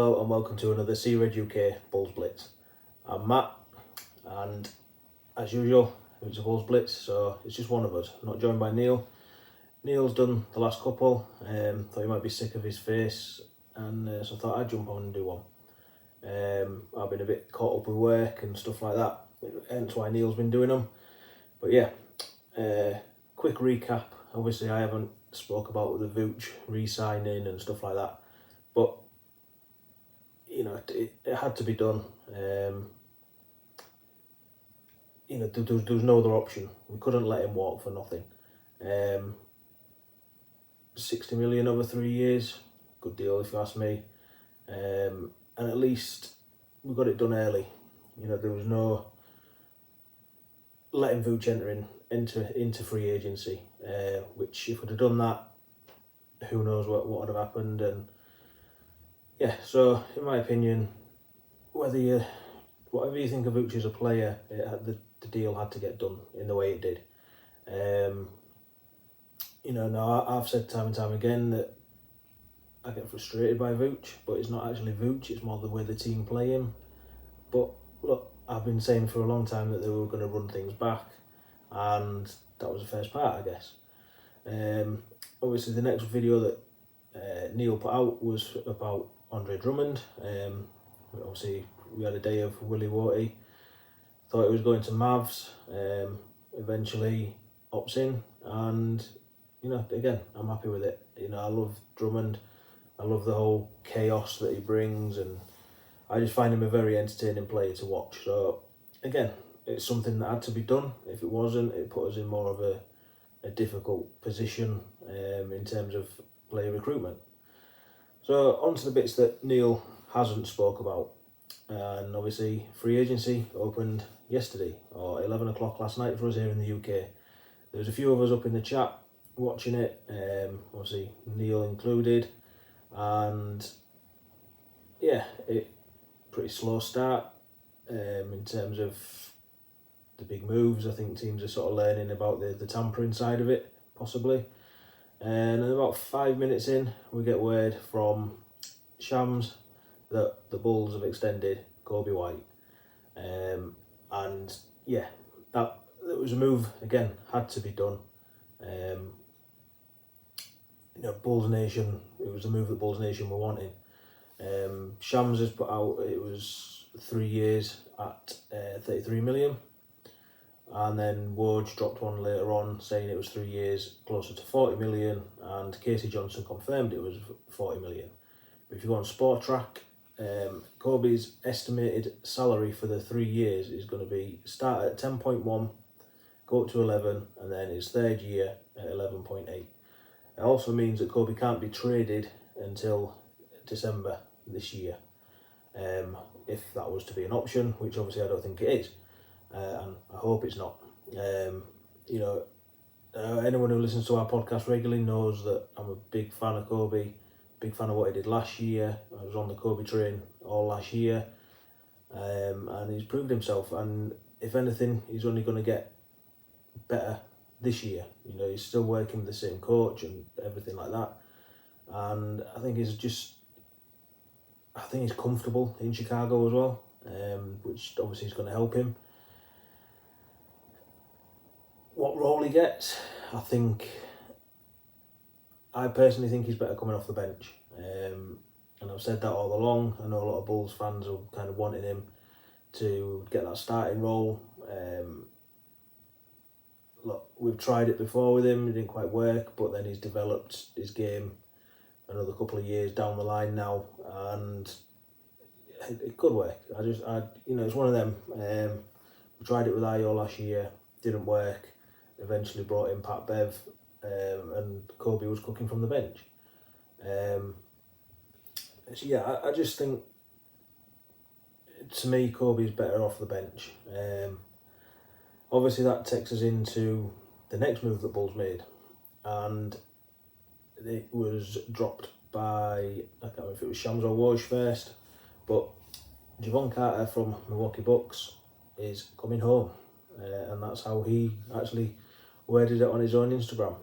Hello and welcome to another C-Red UK Bulls Blitz. I'm Matt, and as usual it's a Bulls Blitz, so it's just one of us, not joined by Neil. Neil's done the last couple, thought he might be sick of his face, and so I thought I'd jump on and do one. I've been a bit caught up with work and stuff like that, hence why Neil's been doing them. But yeah, quick recap. Obviously I haven't spoke about the Vuce re-signing and stuff like that, but you know, it had to be done. You know, there was no other option. We couldn't let him walk for nothing. 60 million over 3 years, good deal if you ask me. And at least we got it done early. You know, there was no letting Vuce enter into free agency, which if we'd have done that, who knows what would have happened. And yeah, so in my opinion, whatever you think of Vuce as a player, the deal had to get done in the way it did. You know, now I've said time and time again that I get frustrated by Vuce, but it's not actually Vuce, it's more the way the team play him. But look, I've been saying for a long time that they were going to run things back, and that was the first part, I guess. Obviously the next video that Neil put out was about Andre Drummond. Obviously we had a day of Willie Warty, thought it was going to Mavs, eventually opts in, and you know, again, I'm happy with it. You know, I love Drummond, I love the whole chaos that he brings, and I just find him a very entertaining player to watch. So again, it's something that had to be done. If it wasn't, it put us in more of a difficult position in terms of player recruitment. So on to the bits that Neil hasn't spoke about. And obviously free agency opened yesterday, or 11 o'clock last night for us here in the UK. There was a few of us up in the chat watching it, obviously Neil included, and yeah, pretty slow start in terms of the big moves. I think teams are sort of learning about the tampering side of it, possibly. And then about 5 minutes in, we get word from Shams that the Bulls have extended Coby White. And yeah, that was a move, again, had to be done. You know, Bulls Nation, it was a move that Bulls Nation were wanting. Shams has put out, it was 3 years at 33 million. And then Woj dropped one later on saying it was 3 years closer to 40 million, and Casey Johnson confirmed it was 40 million. But if you go on Sport Track, Coby's estimated salary for the 3 years is going to be start at 10.1, go up to 11, and then his third year at 11.8. It also means that Coby can't be traded until December this year, if that was to be an option, which obviously I don't think it is. And I hope it's not. You know, anyone who listens to our podcast regularly knows that I'm a big fan of Coby, big fan of what he did last year. I was on the Coby train all last year, and he's proved himself. And if anything, he's only going to get better this year. You know, he's still working with the same coach and everything like that. And I think he's comfortable in Chicago as well, which obviously is going to help him. What role he gets, I personally think he's better coming off the bench. And I've said that all along. I know a lot of Bulls fans are kind of wanting him to get that starting role. Look, we've tried it before with him, it didn't quite work, but then he's developed his game another couple of years down the line now, and it could work. You know, it's one of them. We tried it with Ayo last year, didn't work. Eventually brought in Pat Bev, and Coby was cooking from the bench. So yeah, I just think, to me, Coby's better off the bench. Obviously that takes us into the next move that Bulls made, and it was dropped by, I can't remember if it was Shams or Woj first, but Jevon Carter from Milwaukee Bucks is coming home, and that's how he actually worded it on his own Instagram.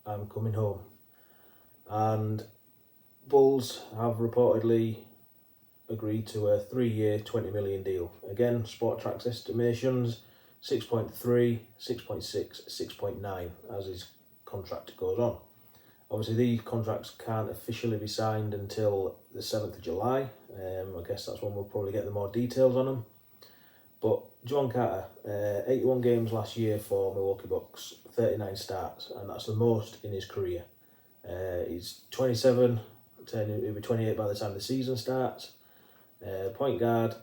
I'm coming home. And Bulls have reportedly agreed to a 3-year, 20 million deal. Again, Sport Track's estimations, 6.3, 6.6, 6.9 as his contract goes on. Obviously, these contracts can't officially be signed until the 7th of July. I guess that's when we'll probably get the more details on them. But Jevon Carter, 81 games last year for Milwaukee Bucks, 39 starts, and that's the most in his career. He's 27, he'll be 28 by the time the season starts. Point guard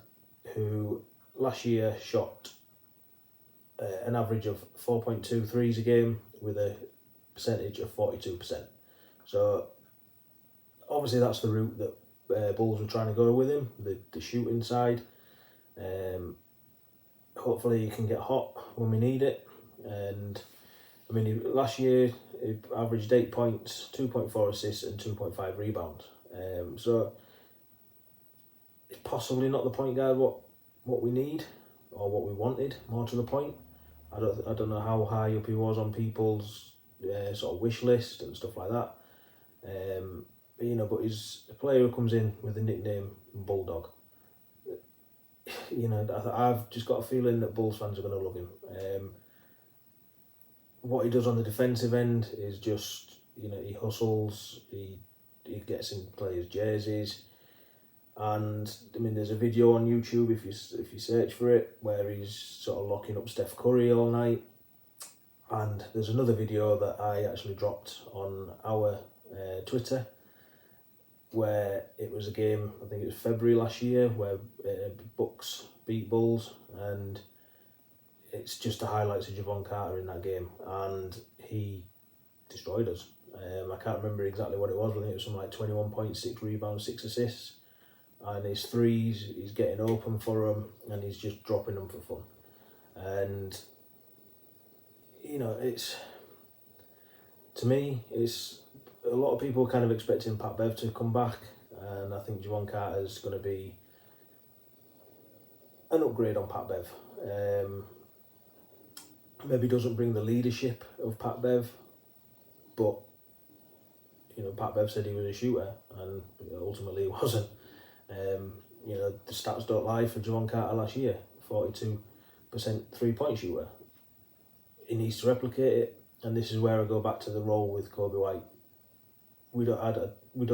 who last year shot an average of 4.2 threes a game with a percentage of 42%. So obviously that's the route that Bulls were trying to go with him, the shooting side. Hopefully he can get hot when we need it. And I mean, last year he averaged 8 points, 2.4 assists and 2.5 rebounds. So it's possibly not the point guard what we need or what we wanted, more to the point. I don't know how high up he was on people's sort of wish list and stuff like that. But he's a player who comes in with the nickname Bulldog. I've just got a feeling that Bulls fans are going to love him. What he does on the defensive end is just, he hustles, he gets in players' jerseys, and I mean, there's a video on YouTube if you search for it where he's sort of locking up Steph Curry all night, and there's another video that I actually dropped on our Twitter where it was a game, I think it was February last year, where Bucks beat Bulls, and it's just the highlights of Jevon Carter in that game, and he destroyed us. I can't remember exactly what it was, but I think it was something like 21 points, 6 rebounds, 6 assists, and his threes, he's getting open for them, and he's just dropping them for fun. And, to me, it's a lot of people kind of expecting Pat Bev to come back, and I think Jevon Carter is going to be an upgrade on Pat Bev. Maybe doesn't bring the leadership of Pat Bev, but Pat Bev said he was a shooter, and ultimately he wasn't. The stats don't lie for Jevon Carter last year, 42% 3-point shooter. He needs to replicate it, and this is where I go back to the role with Coby White. We don't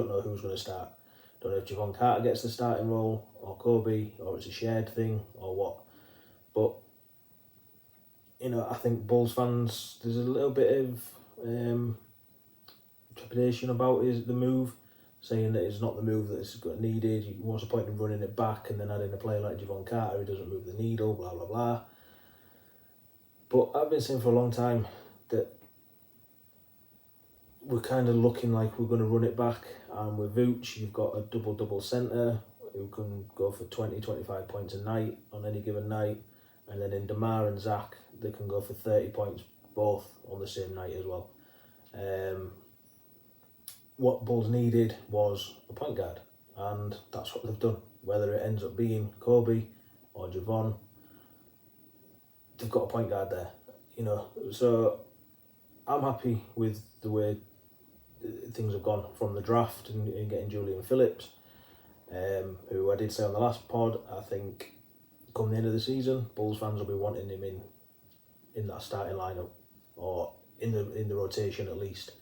know who's going to start. Don't know if Jevon Carter gets the starting role, or Coby, or it's a shared thing, or what. But I think Bulls fans, there's a little bit of trepidation about the move, saying that it's not the move that's needed. What's the point in running it back and then adding a player like Jevon Carter who doesn't move the needle, blah, blah, blah. But I've been saying for a long time that we're kind of looking like we're going to run it back, and with Vooch, you've got a double centre who can go for 20, 25 points a night on any given night, and then in DeMar and Zach, they can go for 30 points both on the same night as well. What Bulls needed was a point guard, and that's what they've done. Whether it ends up being Coby or Jevon, they've got a point guard there, So I'm happy with the way things have gone from the draft and getting Julian Phillips, who I did say on the last pod, I think come the end of the season, Bulls fans will be wanting him in that starting lineup, or in the rotation at least.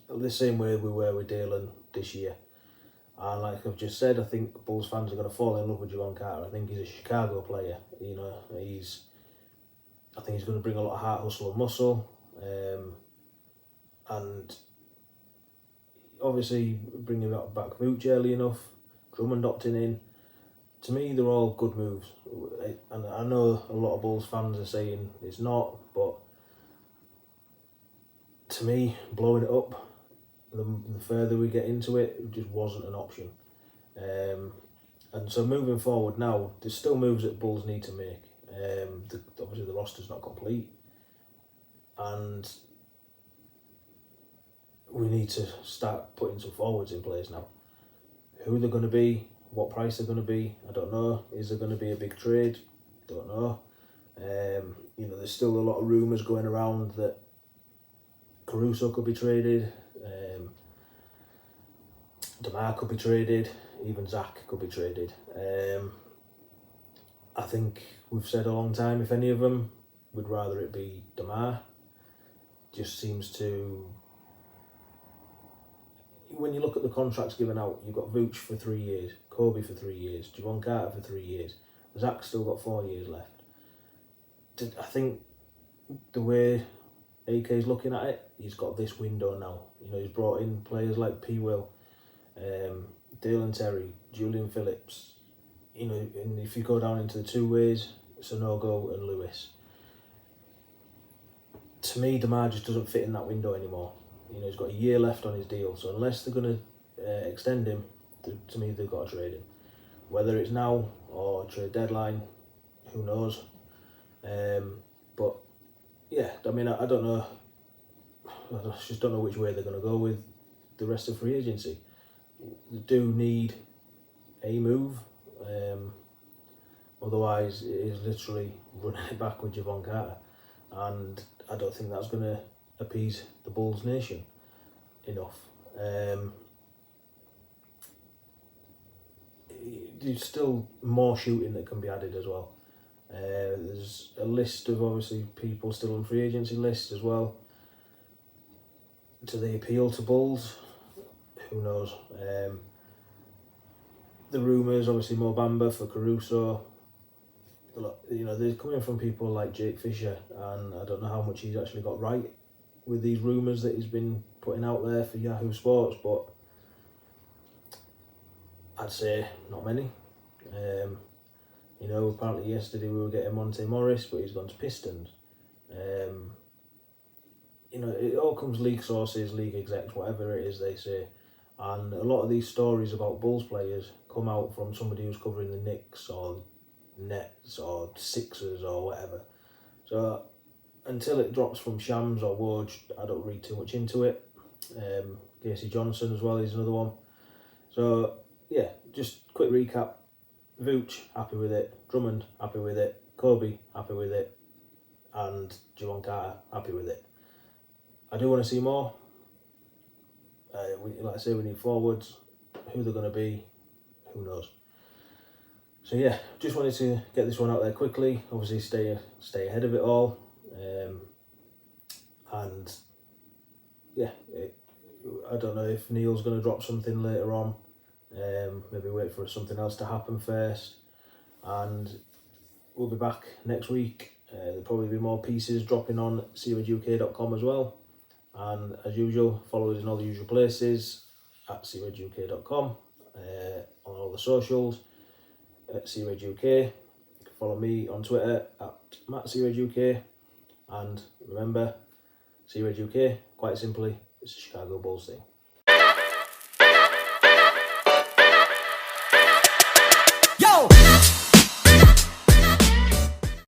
The same way we were with Dalen this year. And like I've just said, I think Bulls fans are going to fall in love with Jevon Carter. I think he's a Chicago player. I think he's going to bring a lot of heart, hustle and muscle. And obviously bringing back Vooch early enough, Drummond opting in. To me, they're all good moves. And I know a lot of Bulls fans are saying it's not, but to me, blowing it up, the further we get into it, it just wasn't an option. And so moving forward now, there's still moves that Bulls need to make. Obviously the roster's not complete, and we need to start putting some forwards in place now. Who they're going to be, what price they're going to be, I don't know. Is there going to be a big trade? Don't know. There's still a lot of rumours going around that Caruso could be traded. DeMar could be traded, even Zach could be traded. I think we've said a long time, if any of them, we'd rather it be DeMar. Just seems to... When you look at the contracts given out, you've got Vuce for 3 years, Coby for 3 years, Jevon Carter for 3 years. Zach's still got 4 years left. I think the way AK's looking at it, he's got this window now. You know, he's brought in players like P. Will, Dale Terry, Julian Phillips. You know, and if you go down into the two ways, Sanogo and Lewis. To me, DeMar just doesn't fit in that window anymore. You know, he's got a year left on his deal, so unless they're going to extend him, to me, they've got to trade him. Whether it's now or trade deadline, who knows? But yeah, I mean, I don't know. I just don't know which way they're going to go with the rest of free agency. They do need a move. Otherwise, it is literally running it back with Jevon Carter, and I don't think that's going to appease the Bulls nation enough. There's still more shooting that can be added as well. There's a list of obviously people still on free agency list as well. Do they appeal to Bulls? Who knows? The rumours, obviously Mo Bamba for Caruso. You know, they're coming from people like Jake Fisher, and I don't know how much he's actually got right with these rumours that he's been putting out there for Yahoo Sports, but I'd say not many. You know, apparently yesterday we were getting Monte Morris, but he's gone to Pistons. You know, it all comes league sources, league execs, whatever it is they say. And a lot of these stories about Bulls players come out from somebody who's covering the Knicks or Nets or Sixers or whatever. So until it drops from Shams or Woj, I don't read too much into it. Casey Johnson as well is another one. So yeah, just quick recap. Vuce, happy with it. Drummond, happy with it. Coby, happy with it. And Jevon Carter, happy with it. I do want to see more. Like I say, we need forwards. Who they're going to be, who knows. So yeah, just wanted to get this one out there quickly. Obviously stay ahead of it all. And yeah, I don't know if Neil's going to drop something later on. Maybe wait for something else to happen first. And we'll be back next week. There'll probably be more pieces dropping on seawaduk.com as well. And as usual, follow us in all the usual places at seawaduk.com, on all the socials at seawaduk. You can follow me on Twitter at MattSeawaduk. And remember, Seawaduk, quite simply, it's a Chicago Bulls thing. Yo!